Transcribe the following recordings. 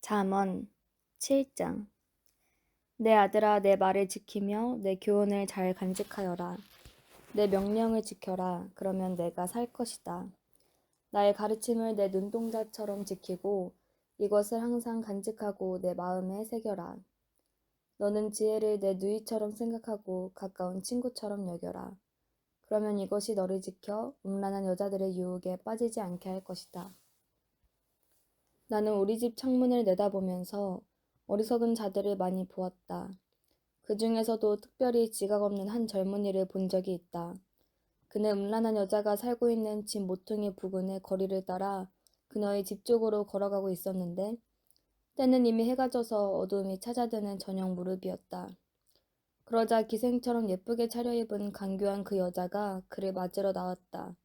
잠언 7장. 내 아들아, 내 말을 지키며 내 교훈을 잘 간직하여라. 내 명령을 지켜라. 그러면 내가 살 것이다. 나의 가르침을 내 눈동자처럼 지키고 이것을 항상 간직하고 내 마음에 새겨라. 너는 지혜를 내 누이처럼 생각하고 가까운 친구처럼 여겨라. 그러면 이것이 너를 지켜 음란한 여자들의 유혹에 빠지지 않게 할 것이다. 나는 우리 집 창문을 내다보면서 어리석은 자들을 많이 보았다. 그 중에서도 특별히 지각 없는 한 젊은이를 본 적이 있다. 그는 음란한 여자가 살고 있는 집 모퉁이 부근의 거리를 따라 그녀의 집 쪽으로 걸어가고 있었는데 때는 이미 해가 져서 어두움이 찾아드는 저녁 무렵이었다. 그러자 기생처럼 예쁘게 차려입은 간교한 그 여자가 그를 맞으러 나왔다.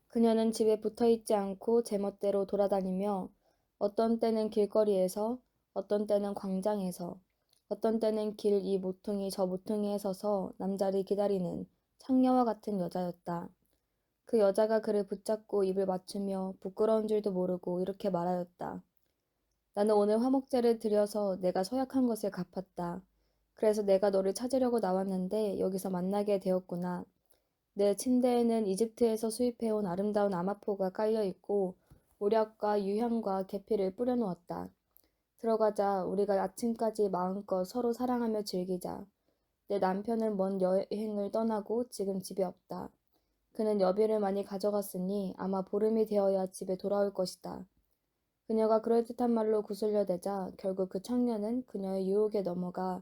그녀는 집에 붙어있지 않고 제멋대로 돌아다니며 어떤 때는 길거리에서, 어떤 때는 광장에서, 어떤 때는 길 이 모퉁이 저 모퉁이에 서서 남자를 기다리는 창녀와 같은 여자였다. 그 여자가 그를 붙잡고 입을 맞추며 부끄러운 줄도 모르고 이렇게 말하였다. 나는 오늘 화목제를 드려서 내가 서약한 것을 갚았다. 그래서 내가 너를 찾으려고 나왔는데 여기서 만나게 되었구나. 내 침대에는 이집트에서 수입해온 아름다운 아마포가 깔려있고 모략과 유향과 계피를 뿌려놓았다. 들어가자. 우리가 아침까지 마음껏 서로 사랑하며 즐기자. 내 남편은 먼 여행을 떠나고 지금 집에 없다. 그는 여비를 많이 가져갔으니 아마 보름이 되어야 집에 돌아올 것이다. 그녀가 그럴듯한 말로 구슬려대자 결국 그 청년은 그녀의 유혹에 넘어가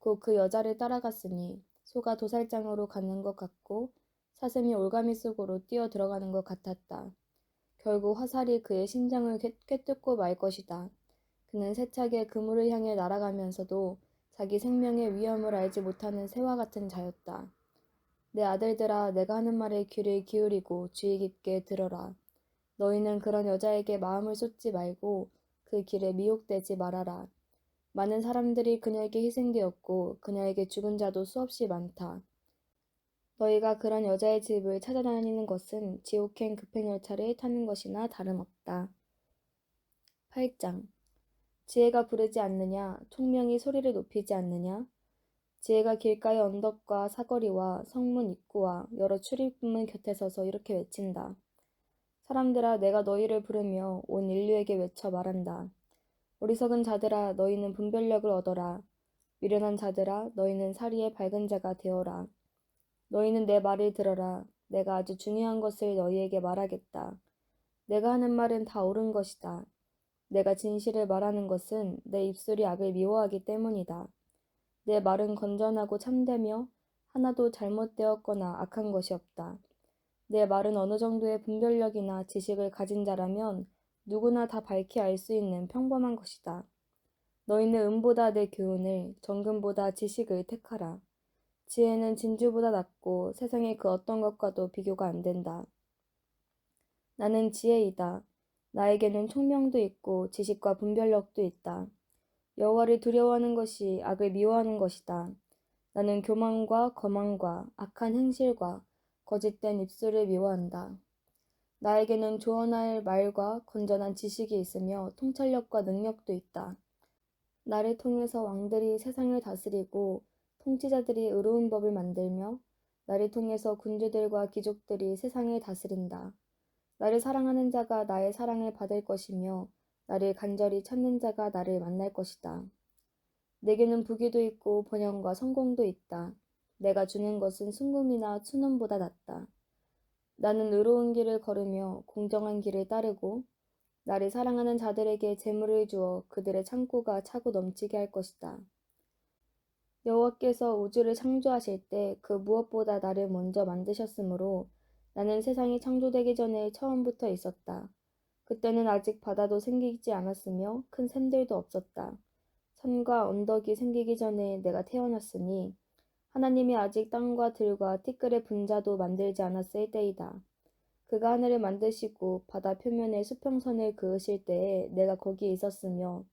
곧 그 여자를 따라갔으니 소가 도살장으로 가는 것 같고 사슴이 올가미 속으로 뛰어 들어가는 것 같았다. 결국 화살이 그의 심장을 꿰뚫고 말 것이다. 그는 세차게 그물을 향해 날아가면서도 자기 생명의 위험을 알지 못하는 새와 같은 자였다. 내 아들들아, 내가 하는 말에 귀를 기울이고 주의 깊게 들어라. 너희는 그런 여자에게 마음을 쏟지 말고 그 길에 미혹되지 말아라. 많은 사람들이 그녀에게 희생되었고 그녀에게 죽은 자도 수없이 많다. 너희가 그런 여자의 집을 찾아다니는 것은 지옥행 급행열차를 타는 것이나 다름없다. 8장. 지혜가 부르지 않느냐? 총명이 소리를 높이지 않느냐? 지혜가 길가의 언덕과 사거리와 성문 입구와 여러 출입문 곁에 서서 이렇게 외친다. 사람들아, 내가 너희를 부르며 온 인류에게 외쳐 말한다. 어리석은 자들아, 너희는 분별력을 얻어라. 미련한 자들아, 너희는 사리의 밝은 자가 되어라. 너희는 내 말을 들어라. 내가 아주 중요한 것을 너희에게 말하겠다. 내가 하는 말은 다 옳은 것이다. 내가 진실을 말하는 것은 내 입술이 악을 미워하기 때문이다. 내 말은 건전하고 참되며 하나도 잘못되었거나 악한 것이 없다. 내 말은 어느 정도의 분별력이나 지식을 가진 자라면 누구나 다 밝히 알 수 있는 평범한 것이다. 너희는 은보다 내 교훈을, 정금보다 지식을 택하라. 지혜는 진주보다 낫고 세상의 그 어떤 것과도 비교가 안 된다. 나는 지혜이다. 나에게는 총명도 있고 지식과 분별력도 있다. 여호와를 두려워하는 것이 악을 미워하는 것이다. 나는 교만과 거만과 악한 행실과 거짓된 입술을 미워한다. 나에게는 조언할 말과 건전한 지식이 있으며 통찰력과 능력도 있다. 나를 통해서 왕들이 세상을 다스리고 통치자들이 의로운 법을 만들며 나를 통해서 군주들과 귀족들이 세상을 다스린다. 나를 사랑하는 자가 나의 사랑을 받을 것이며 나를 간절히 찾는 자가 나를 만날 것이다. 내게는 부귀도 있고 번영과 성공도 있다. 내가 주는 것은 순금이나 순원보다 낫다. 나는 의로운 길을 걸으며 공정한 길을 따르고 나를 사랑하는 자들에게 재물을 주어 그들의 창고가 차고 넘치게 할 것이다. 여호와께서 우주를 창조하실 때 그 무엇보다 나를 먼저 만드셨으므로 나는 세상이 창조되기 전에 처음부터 있었다. 그때는 아직 바다도 생기지 않았으며 큰 샘들도 없었다. 산과 언덕이 생기기 전에 내가 태어났으니 하나님이 아직 땅과 들과 티끌의 분자도 만들지 않았을 때이다. 그가 하늘을 만드시고 바다 표면에 수평선을 그으실 때에 내가 거기에 있었으며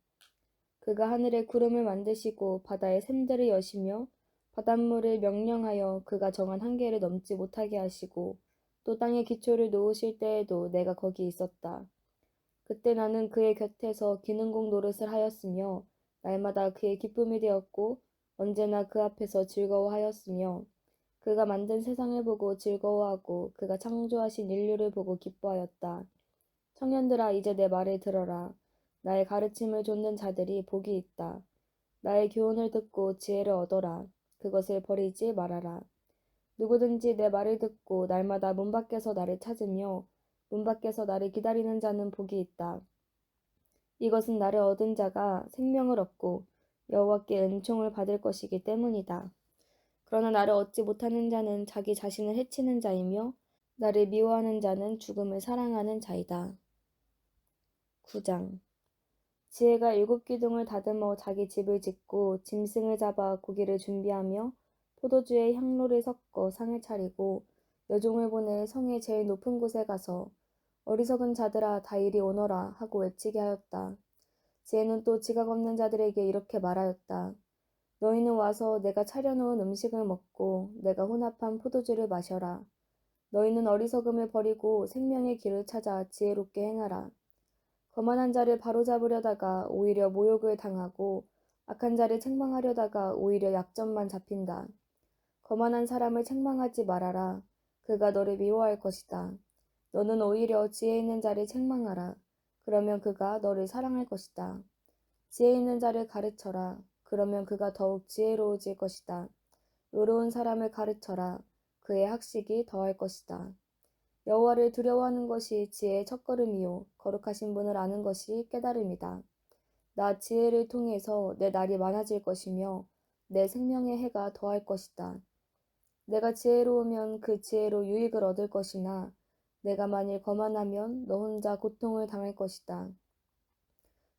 그가 하늘에 구름을 만드시고 바다의 샘들을 여시며 바닷물을 명령하여 그가 정한 한계를 넘지 못하게 하시고 또 땅의 기초를 놓으실 때에도 내가 거기 있었다. 그때 나는 그의 곁에서 기능공 노릇을 하였으며 날마다 그의 기쁨이 되었고 언제나 그 앞에서 즐거워하였으며 그가 만든 세상을 보고 즐거워하고 그가 창조하신 인류를 보고 기뻐하였다. 청년들아 이제 내 말을 들어라. 나의 가르침을 좇는 자들이 복이 있다. 나의 교훈을 듣고 지혜를 얻어라. 그것을 버리지 말아라. 누구든지 내 말을 듣고 날마다 문 밖에서 나를 찾으며 문 밖에서 나를 기다리는 자는 복이 있다. 이것은 나를 얻은 자가 생명을 얻고 여호와께 은총을 받을 것이기 때문이다. 그러나 나를 얻지 못하는 자는 자기 자신을 해치는 자이며 나를 미워하는 자는 죽음을 사랑하는 자이다. 9장 지혜가 7기둥을 다듬어 자기 집을 짓고 짐승을 잡아 고기를 준비하며 포도주에 향로를 섞어 상을 차리고 여종을 보내 성의 제일 높은 곳에 가서 어리석은 자들아 다 이리 오너라 하고 외치게 하였다. 지혜는 또 지각 없는 자들에게 이렇게 말하였다. 너희는 와서 내가 차려놓은 음식을 먹고 내가 혼합한 포도주를 마셔라. 너희는 어리석음을 버리고 생명의 길을 찾아 지혜롭게 행하라. 거만한 자를 바로잡으려다가 오히려 모욕을 당하고 악한 자를 책망하려다가 오히려 약점만 잡힌다. 거만한 사람을 책망하지 말아라. 그가 너를 미워할 것이다. 너는 오히려 지혜 있는 자를 책망하라. 그러면 그가 너를 사랑할 것이다. 지혜 있는 자를 가르쳐라. 그러면 그가 더욱 지혜로워질 것이다. 의로운 사람을 가르쳐라. 그의 학식이 더할 것이다. 여호와를 두려워하는 것이 지혜의 첫걸음이요 거룩하신 분을 아는 것이 깨달음이다. 나 지혜를 통해서 내 날이 많아질 것이며 내 생명의 해가 더할 것이다. 내가 지혜로우면 그 지혜로 유익을 얻을 것이나 내가 만일 거만하면 너 혼자 고통을 당할 것이다.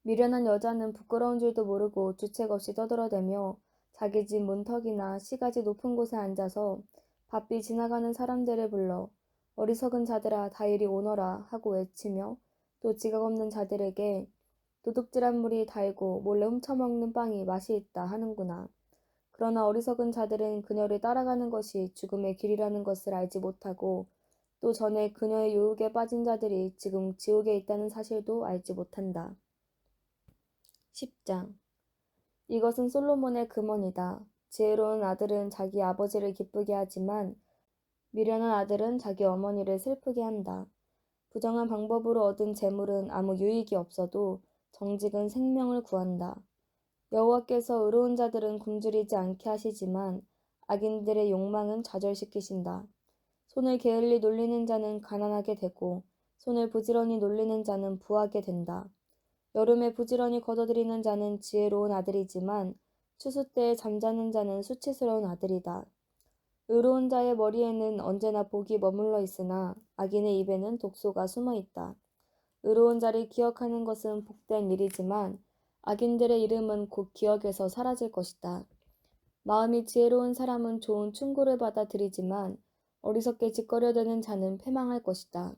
미련한 여자는 부끄러운 줄도 모르고 주책 없이 떠들어대며 자기 집 문턱이나 시가지 높은 곳에 앉아서 바삐 지나가는 사람들을 불러 어리석은 자들아 다 이리 오너라 하고 외치며 또 지각 없는 자들에게 도둑질한 물이 달고 몰래 훔쳐먹는 빵이 맛이 있다 하는구나. 그러나 어리석은 자들은 그녀를 따라가는 것이 죽음의 길이라는 것을 알지 못하고 또 전에 그녀의 유혹에 빠진 자들이 지금 지옥에 있다는 사실도 알지 못한다. 10장 이것은 솔로몬의 금언이다. 지혜로운 아들은 자기 아버지를 기쁘게 하지만 미련한 아들은 자기 어머니를 슬프게 한다. 부정한 방법으로 얻은 재물은 아무 유익이 없어도 정직은 생명을 구한다. 여호와께서 의로운 자들은 굶주리지 않게 하시지만 악인들의 욕망은 좌절시키신다. 손을 게을리 놀리는 자는 가난하게 되고 손을 부지런히 놀리는 자는 부하게 된다. 여름에 부지런히 거둬들이는 자는 지혜로운 아들이지만 추수 때에 잠자는 자는 수치스러운 아들이다. 의로운 자의 머리에는 언제나 복이 머물러 있으나 악인의 입에는 독소가 숨어 있다. 의로운 자를 기억하는 것은 복된 일이지만 악인들의 이름은 곧 기억에서 사라질 것이다. 마음이 지혜로운 사람은 좋은 충고를 받아들이지만 어리석게 짓거려대는 자는 패망할 것이다.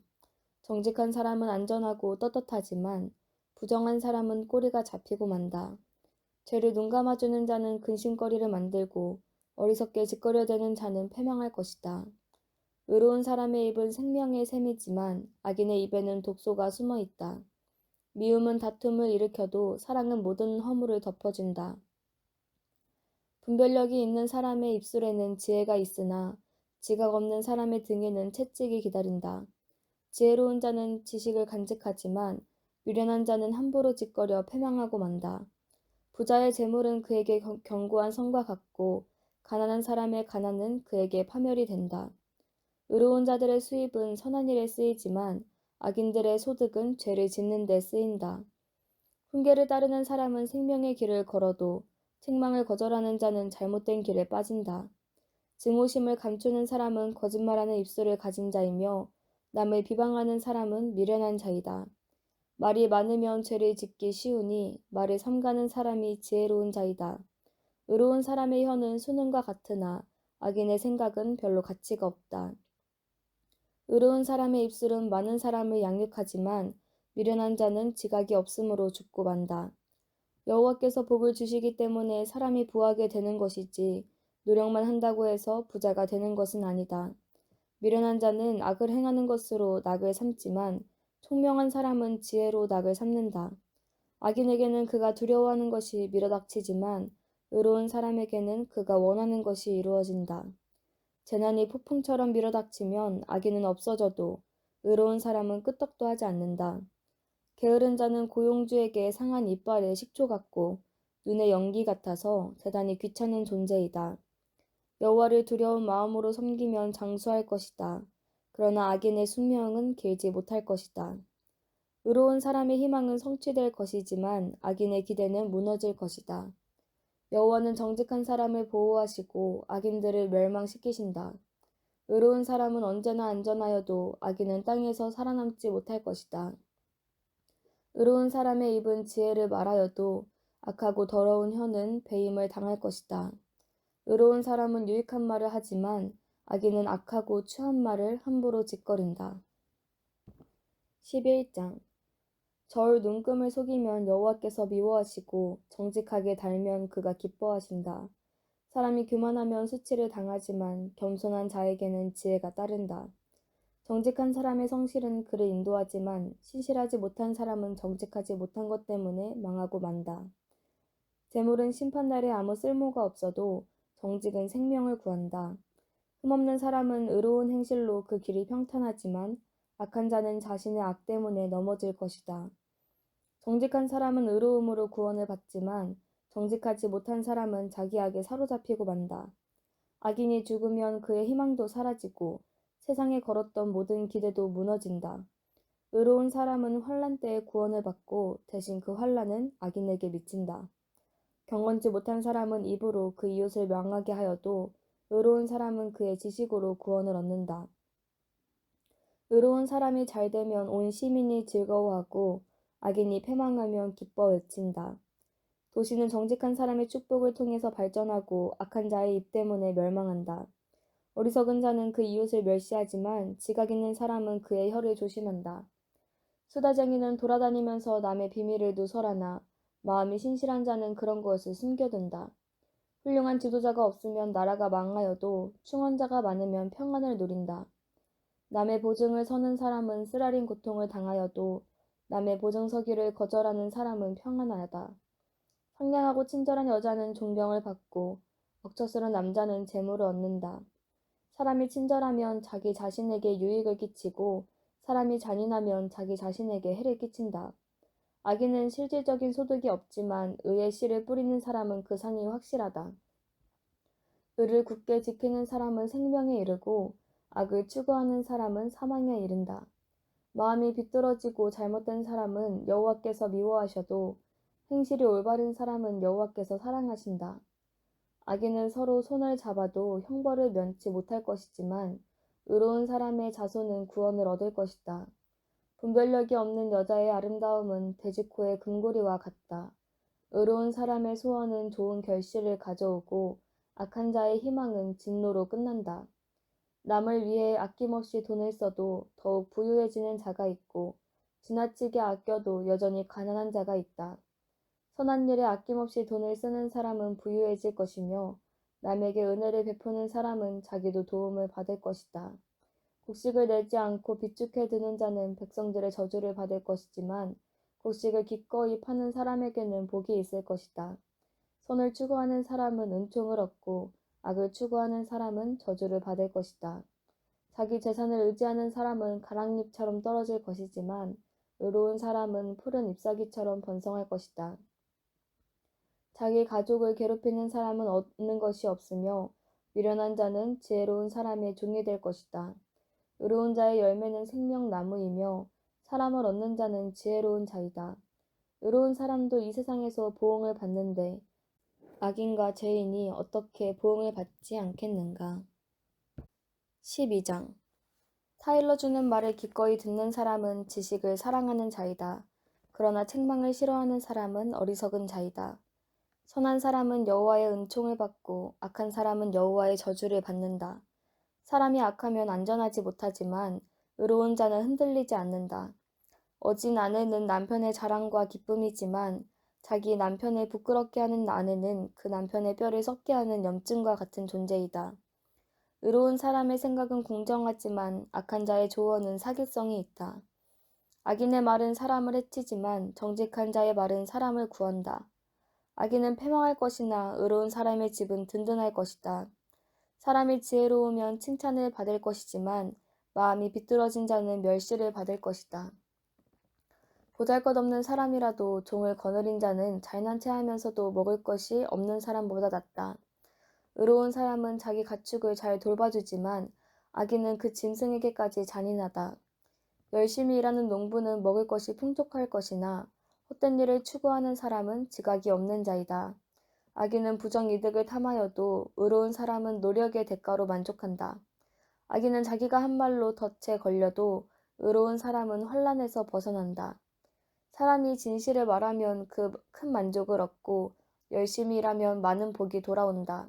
정직한 사람은 안전하고 떳떳하지만 부정한 사람은 꼬리가 잡히고 만다. 죄를 눈감아주는 자는 근심거리를 만들고 어리석게 짓거려대는 자는 패망할 것이다. 의로운 사람의 입은 생명의 샘이지만 악인의 입에는 독소가 숨어 있다. 미움은 다툼을 일으켜도 사랑은 모든 허물을 덮어준다. 분별력이 있는 사람의 입술에는 지혜가 있으나 지각 없는 사람의 등에는 채찍이 기다린다. 지혜로운 자는 지식을 간직하지만 미련한 자는 함부로 짓거려 패망하고 만다. 부자의 재물은 그에게 견고한 성과 같고 가난한 사람의 가난은 그에게 파멸이 된다. 의로운 자들의 수입은 선한 일에 쓰이지만 악인들의 소득은 죄를 짓는 데 쓰인다. 훈계를 따르는 사람은 생명의 길을 걸어도 책망을 거절하는 자는 잘못된 길에 빠진다. 증오심을 감추는 사람은 거짓말하는 입술을 가진 자이며 남을 비방하는 사람은 미련한 자이다. 말이 많으면 죄를 짓기 쉬우니 말을 삼가는 사람이 지혜로운 자이다. 의로운 사람의 혀는 수능과 같으나 악인의 생각은 별로 가치가 없다. 의로운 사람의 입술은 많은 사람을 양육하지만 미련한 자는 지각이 없으므로 죽고 만다. 여호와께서 복을 주시기 때문에 사람이 부하게 되는 것이지 노력만 한다고 해서 부자가 되는 것은 아니다. 미련한 자는 악을 행하는 것으로 낙을 삼지만 총명한 사람은 지혜로 낙을 삼는다. 악인에게는 그가 두려워하는 것이 밀어닥치지만 의로운 사람에게는 그가 원하는 것이 이루어진다. 재난이 폭풍처럼 밀어닥치면 악인은 없어져도 의로운 사람은 끄떡도 하지 않는다. 게으른 자는 고용주에게 상한 이빨의 식초 같고 눈의 연기 같아서 대단히 귀찮은 존재이다. 여호와를 두려운 마음으로 섬기면 장수할 것이다. 그러나 악인의 숙명은 길지 못할 것이다. 의로운 사람의 희망은 성취될 것이지만 악인의 기대는 무너질 것이다. 여호와는 정직한 사람을 보호하시고 악인들을 멸망시키신다. 의로운 사람은 언제나 안전하여도 악인은 땅에서 살아남지 못할 것이다. 의로운 사람의 입은 지혜를 말하여도 악하고 더러운 혀는 배임을 당할 것이다. 의로운 사람은 유익한 말을 하지만 악인은 악하고 추한 말을 함부로 짓거린다. 11장 저울 눈금을 속이면 여호와께서 미워하시고 정직하게 달면 그가 기뻐하신다. 사람이 교만하면 수치를 당하지만 겸손한 자에게는 지혜가 따른다. 정직한 사람의 성실은 그를 인도하지만 신실하지 못한 사람은 정직하지 못한 것 때문에 망하고 만다. 재물은 심판날에 아무 쓸모가 없어도 정직은 생명을 구한다. 흠없는 사람은 의로운 행실로 그 길이 평탄하지만 악한 자는 자신의 악 때문에 넘어질 것이다. 정직한 사람은 의로움으로 구원을 받지만 정직하지 못한 사람은 자기 악에 사로잡히고 만다. 악인이 죽으면 그의 희망도 사라지고 세상에 걸었던 모든 기대도 무너진다. 의로운 사람은 환난 때에 구원을 받고 대신 그 환난은 악인에게 미친다. 경건치 못한 사람은 입으로 그 이웃을 명하게 하여도 의로운 사람은 그의 지식으로 구원을 얻는다. 의로운 사람이 잘 되면 온 시민이 즐거워하고 악인이 패망하면 기뻐 외친다. 도시는 정직한 사람의 축복을 통해서 발전하고 악한 자의 입 때문에 멸망한다. 어리석은 자는 그 이웃을 멸시하지만 지각 있는 사람은 그의 혀를 조심한다. 수다쟁이는 돌아다니면서 남의 비밀을 누설하나 마음이 신실한 자는 그런 것을 숨겨둔다. 훌륭한 지도자가 없으면 나라가 망하여도 충원자가 많으면 평안을 누린다. 남의 보증을 서는 사람은 쓰라린 고통을 당하여도 남의 보증 서기를 거절하는 사람은 평안하다. 상냥하고 친절한 여자는 존경을 받고 억척스런 남자는 재물을 얻는다. 사람이 친절하면 자기 자신에게 유익을 끼치고 사람이 잔인하면 자기 자신에게 해를 끼친다. 악인은 실질적인 소득이 없지만 의의 씨를 뿌리는 사람은 그 상이 확실하다. 의를 굳게 지키는 사람은 생명에 이르고 악을 추구하는 사람은 사망에 이른다. 마음이 비뚤어지고 잘못된 사람은 여호와께서 미워하셔도 행실이 올바른 사람은 여호와께서 사랑하신다. 악인은 서로 손을 잡아도 형벌을 면치 못할 것이지만 의로운 사람의 자손은 구원을 얻을 것이다. 분별력이 없는 여자의 아름다움은 돼지코의 금고리와 같다. 의로운 사람의 소원은 좋은 결실을 가져오고 악한 자의 희망은 진노로 끝난다. 남을 위해 아낌없이 돈을 써도 더욱 부유해지는 자가 있고 지나치게 아껴도 여전히 가난한 자가 있다. 선한 일에 아낌없이 돈을 쓰는 사람은 부유해질 것이며 남에게 은혜를 베푸는 사람은 자기도 도움을 받을 것이다. 곡식을 내지 않고 비축해 두는 자는 백성들의 저주를 받을 것이지만 곡식을 기꺼이 파는 사람에게는 복이 있을 것이다. 선을 추구하는 사람은 은총을 얻고 악을 추구하는 사람은 저주를 받을 것이다. 자기 재산을 의지하는 사람은 가랑잎처럼 떨어질 것이지만 의로운 사람은 푸른 잎사귀처럼 번성할 것이다. 자기 가족을 괴롭히는 사람은 얻는 것이 없으며 미련한 자는 지혜로운 사람의 종이 될 것이다. 의로운 자의 열매는 생명나무이며 사람을 얻는 자는 지혜로운 자이다. 의로운 사람도 이 세상에서 보응을 받는데 악인과 죄인이 어떻게 보응을 받지 않겠는가. 12장 타일러 주는 말을 기꺼이 듣는 사람은 지식을 사랑하는 자이다. 그러나 책망을 싫어하는 사람은 어리석은 자이다. 선한 사람은 여호와의 은총을 받고 악한 사람은 여호와의 저주를 받는다. 사람이 악하면 안전하지 못하지만 의로운 자는 흔들리지 않는다. 어진 아내는 남편의 자랑과 기쁨이지만 자기 남편을 부끄럽게 하는 아내는 그 남편의 뼈를 썩게 하는 염증과 같은 존재이다. 의로운 사람의 생각은 공정하지만 악한 자의 조언은 사기성이 있다. 악인의 말은 사람을 해치지만 정직한 자의 말은 사람을 구한다. 악인은 패망할 것이나 의로운 사람의 집은 든든할 것이다. 사람이 지혜로우면 칭찬을 받을 것이지만 마음이 비뚤어진 자는 멸시를 받을 것이다. 보잘것없는 사람이라도 종을 거느린 자는 잘난 체하면서도 먹을 것이 없는 사람보다 낫다. 의로운 사람은 자기 가축을 잘 돌봐주지만 악인은 그 짐승에게까지 잔인하다. 열심히 일하는 농부는 먹을 것이 풍족할 것이나 헛된 일을 추구하는 사람은 지각이 없는 자이다. 악인은 부정이득을 탐하여도 의로운 사람은 노력의 대가로 만족한다. 악인은 자기가 한 말로 덫에 걸려도 의로운 사람은 환난에서 벗어난다. 사람이 진실을 말하면 그 큰 만족을 얻고 열심히 일하면 많은 복이 돌아온다.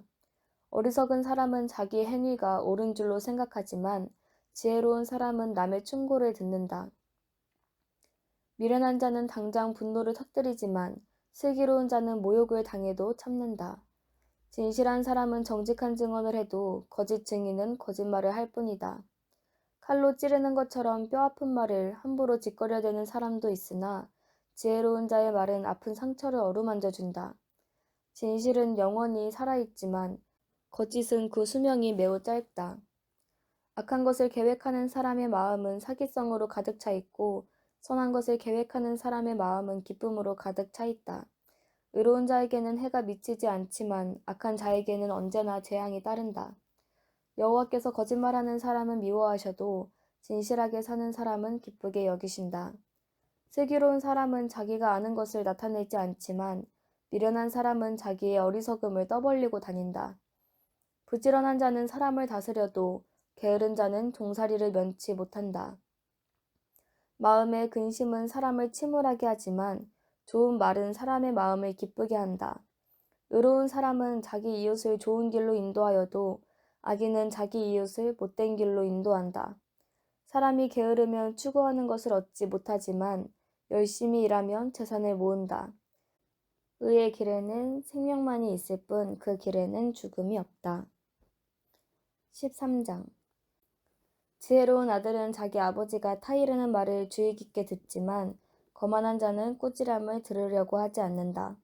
어리석은 사람은 자기 행위가 옳은 줄로 생각하지만 지혜로운 사람은 남의 충고를 듣는다. 미련한 자는 당장 분노를 터뜨리지만 슬기로운 자는 모욕을 당해도 참는다. 진실한 사람은 정직한 증언을 해도 거짓 증인은 거짓말을 할 뿐이다. 칼로 찌르는 것처럼 뼈아픈 말을 함부로 짓거려대는 사람도 있으나 지혜로운 자의 말은 아픈 상처를 어루만져준다. 진실은 영원히 살아있지만 거짓은 그 수명이 매우 짧다. 악한 것을 계획하는 사람의 마음은 사기성으로 가득 차 있고 선한 것을 계획하는 사람의 마음은 기쁨으로 가득 차 있다. 의로운 자에게는 해가 미치지 않지만 악한 자에게는 언제나 재앙이 따른다. 여호와께서 거짓말하는 사람은 미워하셔도 진실하게 사는 사람은 기쁘게 여기신다. 슬기로운 사람은 자기가 아는 것을 나타내지 않지만 미련한 사람은 자기의 어리석음을 떠벌리고 다닌다. 부지런한 자는 사람을 다스려도 게으른 자는 종살이를 면치 못한다. 마음의 근심은 사람을 침울하게 하지만 좋은 말은 사람의 마음을 기쁘게 한다. 의로운 사람은 자기 이웃을 좋은 길로 인도하여도 악인은 자기 이웃을 못된 길로 인도한다. 사람이 게으르면 추구하는 것을 얻지 못하지만 열심히 일하면 재산을 모은다. 의의 길에는 생명만이 있을 뿐 그 길에는 죽음이 없다. 13장 지혜로운 아들은 자기 아버지가 타이르는 말을 주의 깊게 듣지만 거만한 자는 꾸지람을 들으려고 하지 않는다.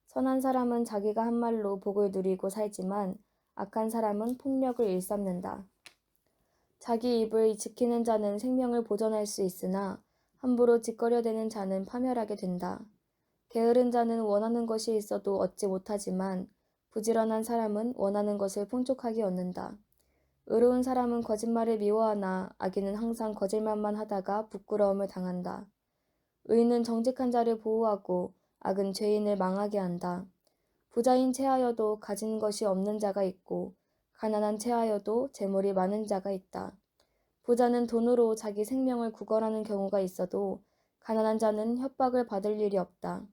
선한 사람은 자기가 한 말로 복을 누리고 살지만 악한 사람은 폭력을 일삼는다. 자기 입을 지키는 자는 생명을 보존할 수 있으나 함부로 짓거려대는 자는 파멸하게 된다. 게으른 자는 원하는 것이 있어도 얻지 못하지만 부지런한 사람은 원하는 것을 풍족하게 얻는다. 의로운 사람은 거짓말을 미워하나 악인은 항상 거짓말만 하다가 부끄러움을 당한다. 의인은 정직한 자를 보호하고 악은 죄인을 망하게 한다. 부자인 체하여도 가진 것이 없는 자가 있고 가난한 체하여도 재물이 많은 자가 있다. 부자는 돈으로 자기 생명을 구걸하는 경우가 있어도 가난한 자는 협박을 받을 일이 없다.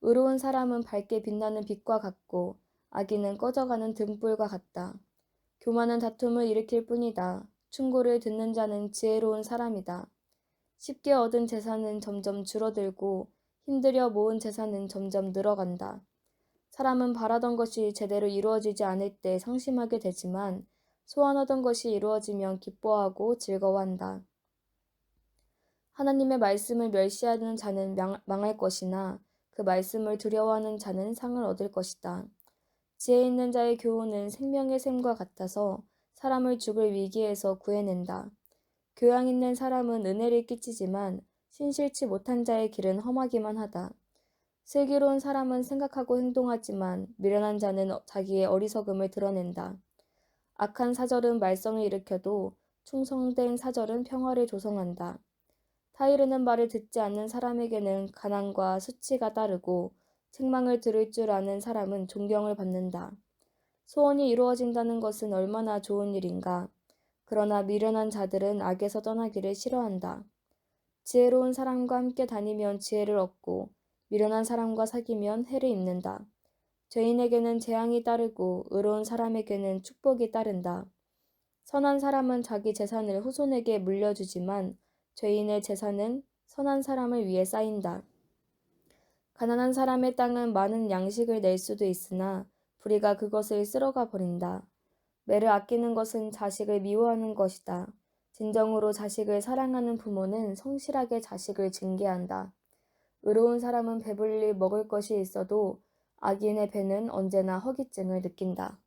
의로운 사람은 밝게 빛나는 빛과 같고 악인은 꺼져가는 등불과 같다. 교만은 다툼을 일으킬 뿐이다. 충고를 듣는 자는 지혜로운 사람이다. 쉽게 얻은 재산은 점점 줄어들고 힘들여 모은 재산은 점점 늘어간다. 사람은 바라던 것이 제대로 이루어지지 않을 때 상심하게 되지만 소원하던 것이 이루어지면 기뻐하고 즐거워한다. 하나님의 말씀을 멸시하는 자는 망할 것이나 그 말씀을 두려워하는 자는 상을 얻을 것이다. 지혜 있는 자의 교훈은 생명의 샘과 같아서 사람을 죽을 위기에서 구해낸다. 교양 있는 사람은 은혜를 끼치지만 신실치 못한 자의 길은 험하기만 하다. 슬기로운 사람은 생각하고 행동하지만 미련한 자는 자기의 어리석음을 드러낸다. 악한 사절은 말썽을 일으켜도 충성된 사절은 평화를 조성한다. 타이르는 말을 듣지 않는 사람에게는 가난과 수치가 따르고 책망을 들을 줄 아는 사람은 존경을 받는다. 소원이 이루어진다는 것은 얼마나 좋은 일인가. 그러나 미련한 자들은 악에서 떠나기를 싫어한다. 지혜로운 사람과 함께 다니면 지혜를 얻고 미련한 사람과 사귀면 해를 입는다. 죄인에게는 재앙이 따르고 의로운 사람에게는 축복이 따른다. 선한 사람은 자기 재산을 후손에게 물려주지만 죄인의 재산은 선한 사람을 위해 쌓인다. 가난한 사람의 땅은 많은 양식을 낼 수도 있으나 불의가 그것을 쓸어가 버린다. 매를 아끼는 것은 자식을 미워하는 것이다. 진정으로 자식을 사랑하는 부모는 성실하게 자식을 징계한다. 의로운 사람은 배불리 먹을 것이 있어도 악인의 배는 언제나 허기증을 느낀다.